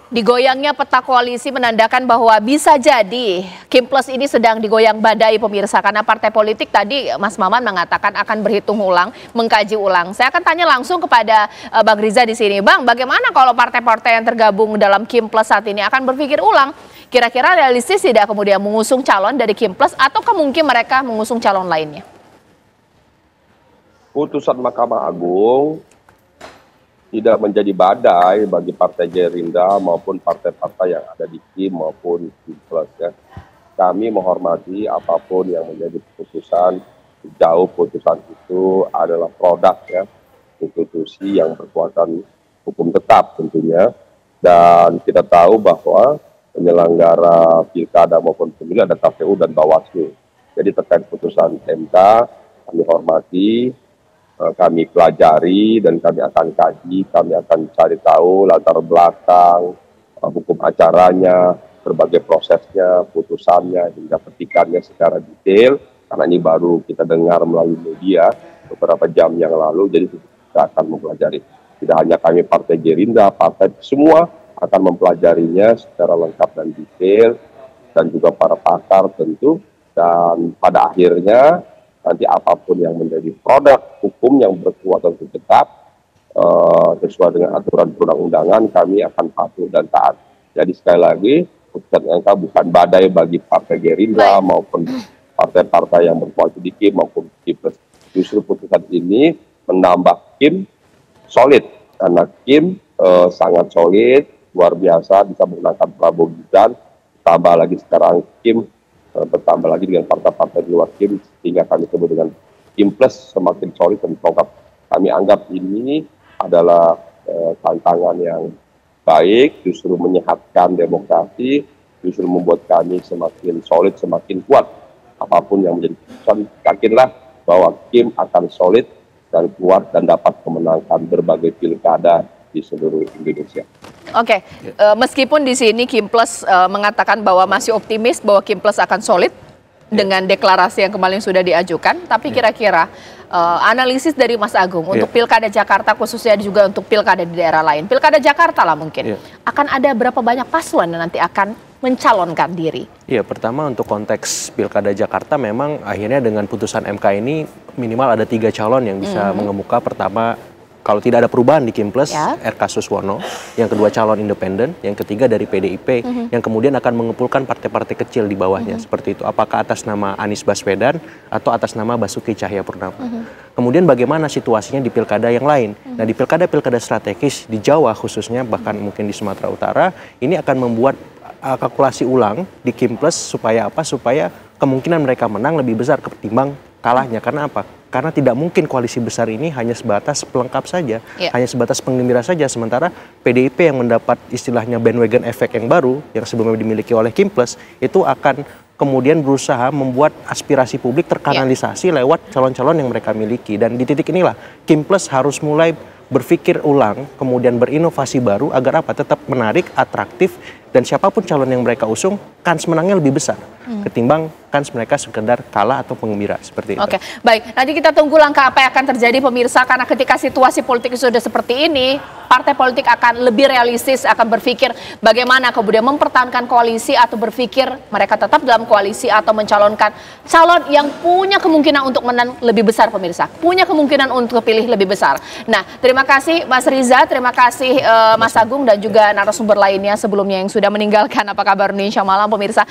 Digoyangnya peta koalisi menandakan bahwa bisa jadi Kim+ ini sedang digoyang badai pemirsa, karena partai politik tadi Mas Maman mengatakan akan berhitung ulang, mengkaji ulang. Saya akan tanya langsung kepada Bang Riza di sini. Bang, bagaimana kalau partai-partai yang tergabung dalam Kim+ saat ini akan berpikir ulang? Kira-kira realistis tidak kemudian mengusung calon dari Kim+ atau mungkin mereka mengusung calon lainnya? Putusan Mahkamah Agung tidak menjadi badai bagi Partai Gerindra maupun partai-partai yang ada di Kim maupun Kim+. Ya. Kami menghormati apapun yang menjadi keputusan, sejauh putusan itu adalah produk ya institusi yang berkuatan hukum tetap tentunya. Dan kita tahu bahwa penyelenggara pilkada maupun pemilu ada KPU dan Bawaslu. Jadi terkait putusan MK kami hormati, kami pelajari dan kami akan kaji, kami akan cari tahu latar belakang, hukum acaranya, berbagai prosesnya, putusannya, hingga petikannya secara detail. Karena ini baru kita dengar melalui media beberapa jam yang lalu, jadi kita akan mempelajari. Tidak hanya kami Partai Gerindra, partai semua akan mempelajarinya secara lengkap dan detail, dan juga para pakar tentu. Dan pada akhirnya, nanti apapun yang menjadi produk hukum yang berkuatan hukum tetap sesuai dengan aturan perundang-undangan, kami akan patuh dan taat. Jadi sekali lagi, putusan MK bukan badai bagi Partai Gerindra maupun partai-partai yang berkoalisi di Kim maupun Kim+. Justru putusan ini menambah Kim solid, karena Kim sangat solid, luar biasa, bisa memenangkan Prabowo Gibran, tambah lagi sekarang Kim bertambah lagi dengan partai-partai di luar Kim, sehingga kami sebut dengan Kim+ semakin solid dan lengkap. Kami anggap ini adalah tantangan yang baik, justru menyehatkan demokrasi, justru membuat kami semakin solid, semakin kuat. Apapun yang menjadi keputusan, yakinlah bahwa Kim akan solid dan kuat dan dapat memenangkan berbagai pilkada di seluruh Indonesia. Oke, meskipun di sini Kim+ mengatakan bahwa masih optimis bahwa Kim+ akan solid dengan deklarasi yang kemarin sudah diajukan, tapi kira-kira analisis dari Mas Agung untuk Pilkada Jakarta, khususnya juga untuk pilkada di daerah lain, Pilkada Jakarta lah mungkin, akan ada berapa banyak paslon yang nanti akan mencalonkan diri? Iya, pertama untuk konteks Pilkada Jakarta memang akhirnya dengan putusan MK ini minimal ada 3 calon yang bisa mengemuka. Pertama, kalau tidak ada perubahan di Kim+, RK Suswono, yang kedua calon independen, yang ketiga dari PDIP, yang kemudian akan mengumpulkan partai-partai kecil di bawahnya, seperti itu. Apakah atas nama Anies Baswedan atau atas nama Basuki Cahayapurnama. Kemudian bagaimana situasinya di pilkada yang lain? Nah, di pilkada-pilkada strategis di Jawa khususnya, bahkan mungkin di Sumatera Utara, ini akan membuat kalkulasi ulang di Kim+ supaya apa? Supaya kemungkinan mereka menang lebih besar ketimbang kalahnya. Karena apa? Karena tidak mungkin koalisi besar ini hanya sebatas pelengkap saja, hanya sebatas penggembira saja. Sementara PDIP yang mendapat istilahnya bandwagon efek yang baru, yang sebelumnya dimiliki oleh Kim+, itu akan kemudian berusaha membuat aspirasi publik terkanalisasi lewat calon-calon yang mereka miliki. Dan di titik inilah Kim+ harus mulai berpikir ulang, kemudian berinovasi baru agar apa? Tetap menarik, atraktif, dan siapapun calon yang mereka usung, kans menangnya lebih besar ketimbang kans mereka sekedar kalah atau penggembira, seperti itu. Oke, baik. Nanti kita tunggu langkah apa yang akan terjadi pemirsa, karena ketika situasi politik sudah seperti ini, partai politik akan lebih realistis, akan berpikir bagaimana kemudian mempertahankan koalisi atau berpikir mereka tetap dalam koalisi atau mencalonkan calon yang punya kemungkinan untuk menang lebih besar pemirsa, punya kemungkinan untuk pilih lebih besar. Nah, terima kasih Mas Riza, terima kasih Mas Agung dan juga narasumber lainnya sebelumnya yang sudah meninggalkan Apa Kabar Indonesia Malam pemirsa.